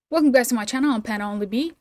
Welcome back to my channel. I'm Panda Only B.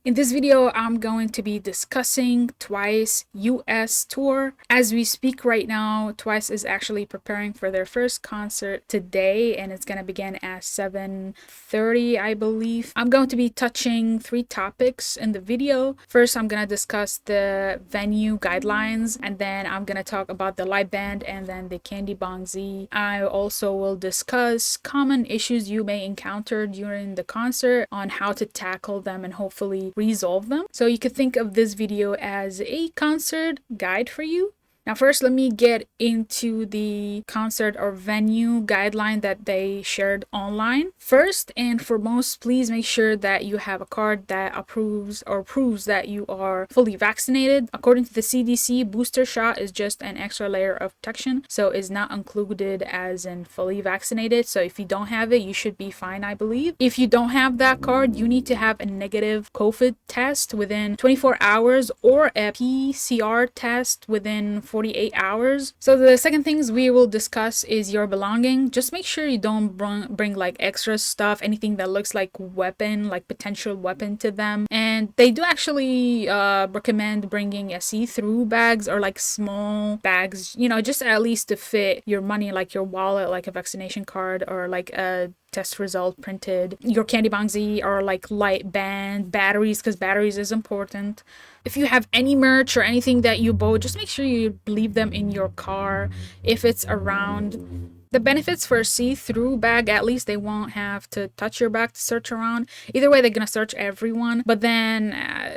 In this video, I'm going to be discussing TWICE US tour. As we speak right now, TWICE is actually preparing for their first concert today, and it's going to begin at 7:30, I believe. I'm going to be touching 3 topics in the video. First, I'm going to discuss the venue guidelines, and then I'm going to talk about the Lightband and then the Candy Bong Z. I also will discuss common issues you may encounter during the concert on how to tackle them and hopefully resolve them. So you could think of this video as a concert guide for you. Now first, let me get into the concert or venue guideline that they shared online. First and foremost, please make sure that you have a card that approves or proves that you are fully vaccinated. According to the CDC, booster shot is just an extra layer of protection, so is not included as in fully vaccinated. So if you don't have it, you should be fine, I believe. If you don't have that card, you need to have a negative COVID test within 24 hours or a PCR test within 48 hours. So the second things we will discuss is your belonging. Just make sure you don't bring like extra stuff, anything that looks like weapon, like potential weapon to them. And they do actually recommend bringing a see-through bags or like small bags, you know, just at least to fit your money, like your wallet, like a vaccination card or like a test result printed, your Candy Bong Z or like Lightband, batteries, because batteries is important. If you have any merch or anything that you bought, just make sure you leave them in your car if it's around. The benefits for a see-through bag, at least they won't have to touch your bag to search around. Either way, they're gonna search everyone, but then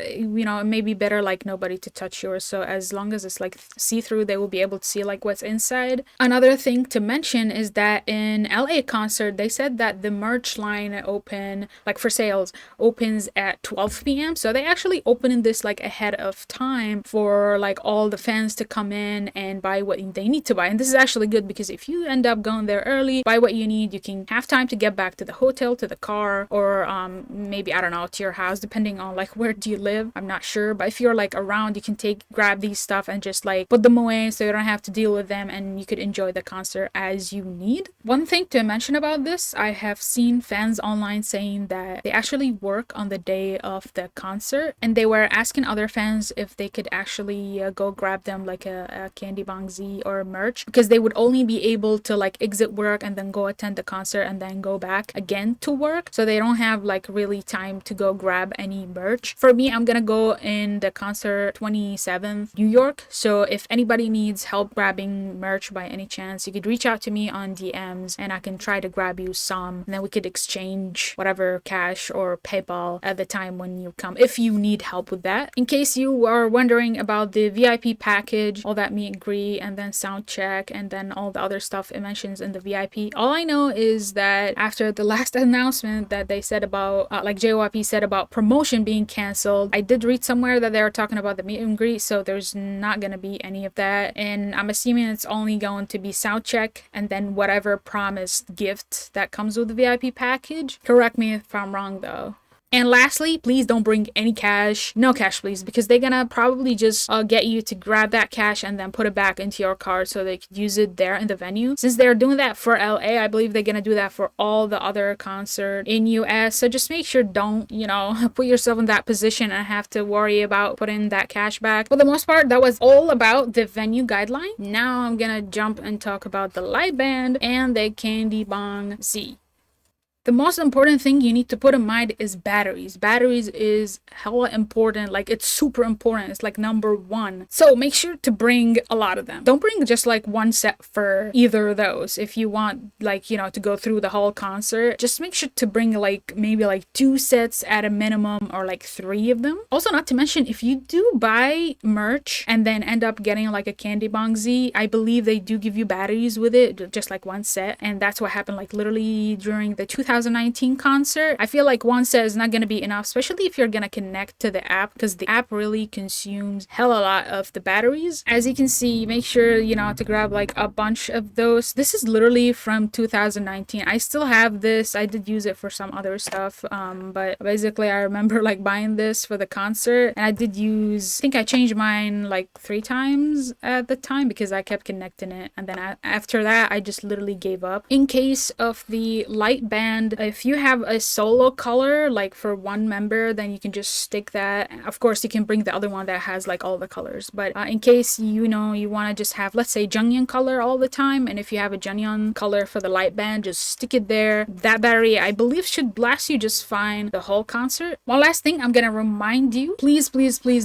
you know, it may be better like nobody to touch yours. So as long as it's like see-through, they will be able to see like what's inside. Another thing to mention is that in LA concert, they said that the merch line open, like for sales, opens at 12 p.m. So they actually opened this like ahead of time for like all the fans to come in and buy what they need to buy. And this is actually good because if you end up going there early, buy what you need, you can have time to get back to the hotel, to the car, or maybe, I don't know, to your house, depending on like where do you live. I'm not sure, but if you're like around, you can grab these stuff and just like put them away so you don't have to deal with them, and you could enjoy the concert as you need. One thing to mention about this, I have seen fans online saying that they actually work on the day of the concert, and they were asking other fans if they could actually go grab them like a Candy Bong Z or merch, because they would only be able to like exit work and then go attend the concert and then go back again to work, so they don't have like really time to go grab any merch. For me, I'm gonna go in the concert 27th New York, so if anybody needs help grabbing merch by any chance, you could reach out to me on DMs and I can try to grab you some, and then we could exchange whatever cash or PayPal at the time when you come, if you need help with that. In case you are wondering about the VIP package, all that meet and greet and then sound check and then all the other stuff it mentions in the VIP, all I know is that after the last announcement that they said about like JYP said about promotion being canceled, I did read somewhere that they were talking about the meet and greet, so there's not gonna be any of that, and I'm assuming it's only going to be sound check and then whatever promised gift that comes with the VIP package. Correct me if I'm wrong though. And lastly, please don't bring any cash. No cash, please, because they're gonna probably just get you to grab that cash and then put it back into your card so they could use it there in the venue. Since they're doing that for LA, I believe they're gonna do that for all the other concerts in US. So just make sure don't, you know, put yourself in that position and have to worry about putting that cash back. For the most part, that was all about the venue guideline. Now I'm gonna jump and talk about the Lightband and the Candy Bong Z. The most important thing you need to put in mind is batteries. Batteries is hella important. Like, it's super important. It's like #1. So make sure to bring a lot of them. Don't bring just like one set for either of those. If you want, like, you know, to go through the whole concert, just make sure to bring like maybe like 2 sets at a minimum, or like 3 of them. Also, not to mention, if you do buy merch and then end up getting like a Candy Bong Z, I believe they do give you batteries with it, just like 1 set. And that's what happened like literally during the 2000 2019 concert. I feel like one set is not going to be enough, especially if you're going to connect to the app, because the app really consumes hell a lot of the batteries. As you can see, make sure, you know, to grab like a bunch of those. This is literally from 2019. I still have this. I did use it for some other stuff, but basically I remember like buying this for the concert, and I did use, I think I changed mine like 3 times at the time because I kept connecting it, and then after that I just literally gave up. In case of the Lightband, if you have a solo color like for one member, then you can just stick that. Of course you can bring the other one that has like all the colors, but in case you know you want to just have, let's say, Jungian color all the time, and if you have a Jungian color for the Lightband, just stick it there. That battery I believe should last you just fine the whole concert. One last thing I'm gonna remind you, please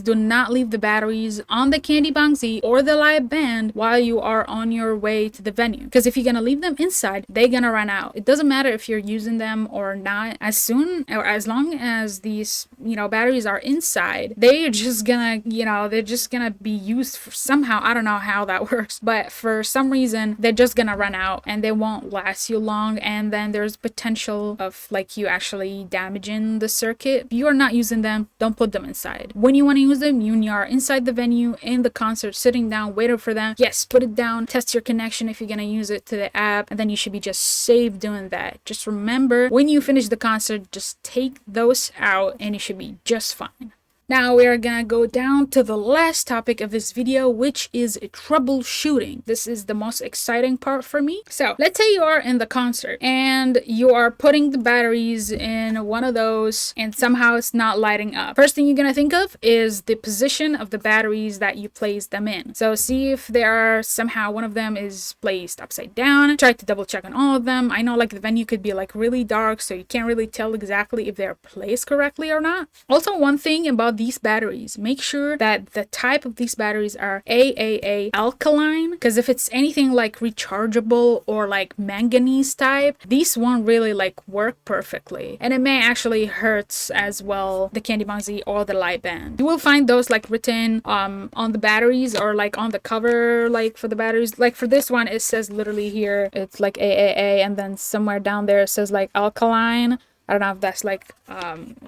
do not leave the batteries on the Candy Bang Z or the Lightband while you are on your way to the venue, because if you're gonna leave them inside, they're gonna run out. It doesn't matter if you're using them or not. As soon or as long as these, you know, batteries are inside, they're just gonna, you know, they're just gonna be used for somehow. I don't know how that works, but for some reason they're just gonna run out and they won't last you long, and then there's potential of like you actually damaging the circuit. If you are not using them, don't put them inside. When you want to use them, when you are inside the venue, in the concert, sitting down, waiting for them, yes, put it down, test your connection if you're gonna use it to the app, and then you should be just safe doing that. Just remember, when you finish the concert, just take those out and you should be just fine. Now we are gonna go down to the last topic of this video, which is troubleshooting. This is the most exciting part for me. So let's say you are in the concert and you are putting the batteries in one of those and somehow it's not lighting up. First thing you're gonna think of is the position of the batteries that you placed them in. So see if there are somehow one of them is placed upside down. Try to double check on all of them. I know like the venue could be like really dark, so you can't really tell exactly if they're placed correctly or not. Also, one thing about these batteries, make sure that the type of these batteries are AAA alkaline, because if it's anything like rechargeable or like manganese type, these won't really like work perfectly, and it may actually hurt as well the Candy Bang Z or the Lightband. You will find those like written on the batteries or like on the cover, like for the batteries. Like for this one, it says literally here it's like AAA, and then somewhere down there it says like alkaline. I don't know if that's like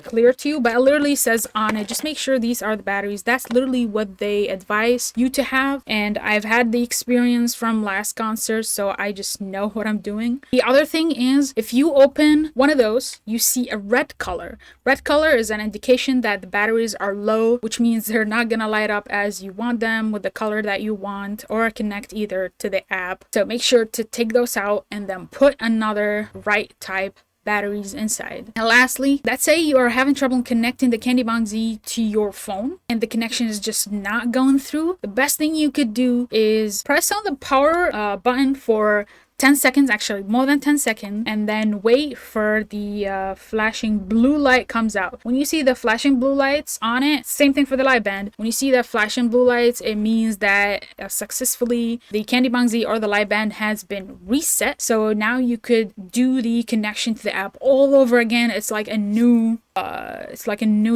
clear to you, but it literally says on it. Just make sure these are the batteries. That's literally what they advise you to have, and I've had the experience from last concert, so I just know what I'm doing. The other thing is, if you open one of those, you see a red color. Red color is an indication that the batteries are low, which means they're not gonna light up as you want them with the color that you want or connect either to the app. So make sure to take those out and then put another right type batteries inside. And lastly, let's say you are having trouble connecting the Candy Bang Z to your phone and the connection is just not going through. The best thing you could do is press on the power button for 10 seconds, actually more than 10 seconds, and then wait for the flashing blue light comes out. When you see the flashing blue lights on it, same thing for the Lightband. When you see the flashing blue lights, it means that successfully the Candy Bang Z or the Lightband has been reset. So now you could do the connection to the app all over again. It's like a new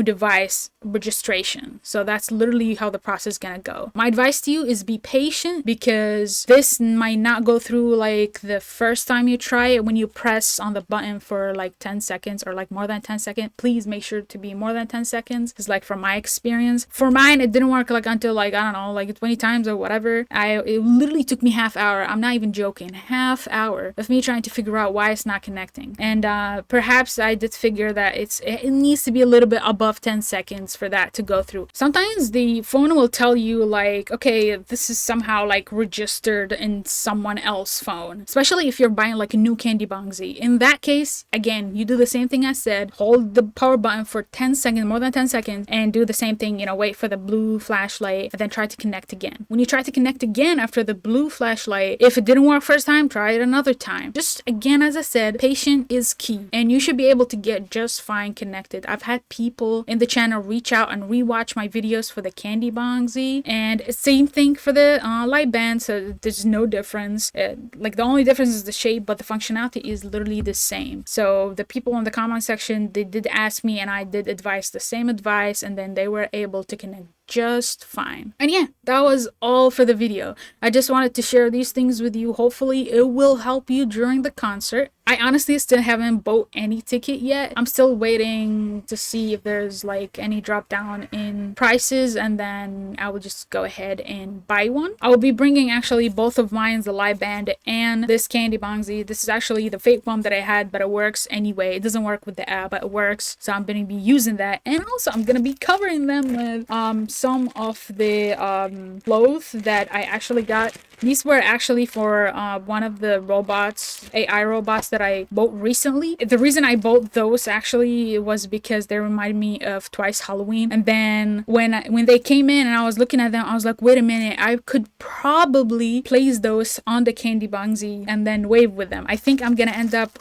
device registration. So that's literally how the process is gonna go. My advice to you is be patient, because this might not go through like the first time you try it when you press on the button for like 10 seconds or like more than 10 seconds. Please make sure to be more than 10 seconds, because like from my experience, for mine it didn't work like until like, I don't know, like 20 times or whatever. It literally took me half hour. I'm not even joking, half hour of me trying to figure out why it's not connecting. And perhaps I did figure that it needs to be a little bit above 10 seconds for that to go through. Sometimes the phone will tell you like, okay, this is somehow like registered in someone else's phone, especially if you're buying like a new Candy Bang Z. In that case, again, you do the same thing I said, hold the power button for 10 seconds, more than 10 seconds, and do the same thing, you know, wait for the blue flashlight and then try to connect again. When you try to connect again after the blue flashlight, if it didn't work first time, try it another time. Just again, as I said, patience is key, and you should be able to get just fine connected. I've had people in the channel reach out and rewatch my videos for the Candy Bang Z, and same thing for the Lightband, so there's no difference. Like the only difference is the shape, but the functionality is literally the same. So the people in the comment section, they did ask me and I did advise the same advice, and then they were able to connect just fine. And yeah, that was all for the video. I just wanted to share these things with you. Hopefully it will help you during the concert. I honestly still haven't bought any ticket yet. I'm still waiting to see if there's like any drop down in prices, and then I will just go ahead and buy one. I will be bringing actually both of mine, the Lightband and this candy bongsie. This is actually the fake one that I had, but it works anyway. It doesn't work with the app, but it works. So I'm going to be using that, and also I'm going to be covering them with some of the clothes that I actually got. These were actually for one of the robots, AI robots that I bought recently. The reason I bought those actually was because they remind me of Twice Halloween. And then when they came in and I was looking at them, I was like, wait a minute, I could probably place those on the candy bongsie and then wave with them. I think I'm gonna end up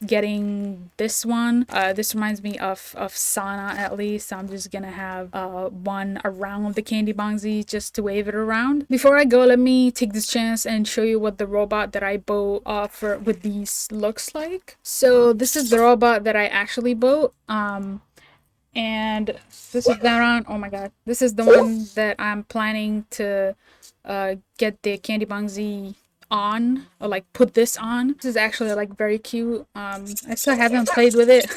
getting this one. This reminds me of Sana at least. So I'm just gonna have one around the candy bongsie just to wave it around. Before I go, let me take this chance and show you what the robot that I bought with these looks like. So this is the robot that I actually bought, and this is that one. Oh my god, this is the one that I'm planning to get the candy bongsie on, or like put this on. This is actually like very cute. I still haven't played with it.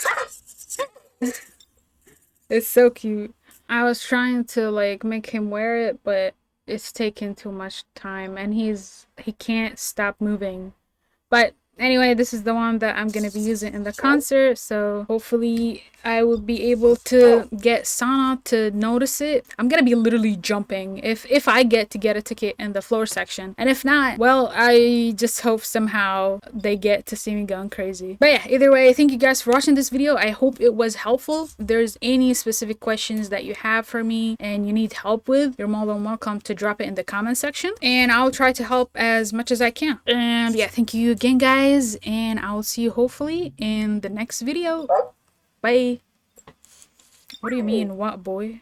It's so cute. I was trying to like make him wear it, but it's taking too much time, and he can't stop moving. But anyway, this is the one that I'm gonna be using in the concert, so hopefully I will be able to get Sana to notice it. I'm gonna be literally jumping if I get to get a ticket in the floor section, and if not, well, I just hope somehow they get to see me going crazy. But yeah, either way, thank you guys for watching this video. I hope it was helpful. If there's any specific questions that you have for me and you need help with, you're more than welcome to drop it in the comment section, and I'll try to help as much as I can. And yeah, thank you again, guys, and I'll see you hopefully in the next video. Bye. What do you mean, what, boy?